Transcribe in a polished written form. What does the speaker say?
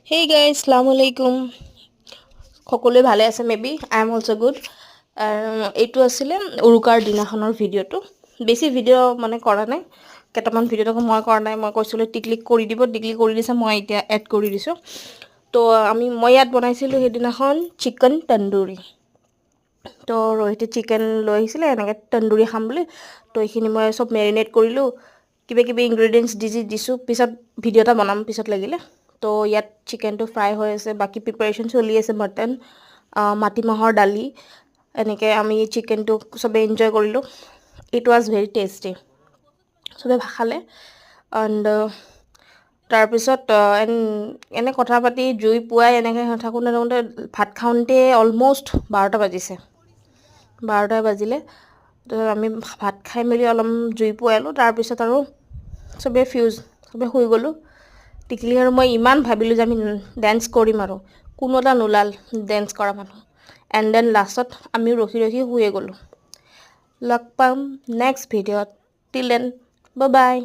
Hey guys, Assalamu alaikum. সকলোৱে ভালে আছে maybe I am also good এইটো আছিলে উৰুকাৰ দিনাখনৰ ভিডিঅ'টো বেছি ভিডিঅ' মানে কৰা নাই কেইটামান ভিডিঅ' মই কৰা নাই মই কৈছিলোঁ টিকলিক কৰি দিব টিকলি কৰি দিছে মই এতিয়া এড কৰি দিছোঁ তো মই ইয়াত বনাইছিলোঁ সেইদিনাখন চিকেন তন্দুৰী তো ৰহিতে চিকেন লৈ আহিছিলে এনেকৈ তন্দুৰী খাম বুলি তো এইখিনি মই চব মেৰিনেট কৰিলোঁ কিবা কিবি ইনগ্ৰেডিয়েণ্টছ দিছোঁ পিছত ভিডিঅ' এটা বনাম পিছত লাগিলে তো ইয়াত চিকেনটো ফ্ৰাই হৈ আছে বাকী প্ৰিপাৰেশ্যন চলি আছে মটন মাটিমাহৰ দালি এনেকৈ আমি চিকেনটো চবে এনজয় কৰিলোঁ ইট ৱাজ ভেৰি টেষ্টি চবে খালে এণ্ড তাৰপিছত এনে কথা পাতি জুই পুৱাই এনেকৈ থাকোঁতে থাকোঁতে ভাত খাওঁতে অলম'ষ্ট 12টা বাজিছে 12টা বাজিলে তো আমি ভাত খাই মেলি অলপ জুই পুৱালোঁ তাৰপিছত আৰু চবে শুই গ'লোঁ টিকলি আৰু মই ইমান ভাবিলোঁ যে আমি ডেন্স কৰিম আৰু কোনো এটা নোলাল ডেন্স কৰা মানুহ এণ্ড দেন লাষ্টত আমি ৰখি শুয়ে গ'লোঁ লগ পাম নেক্সট ভিডিঅ'ত টিল দেন বাই বাই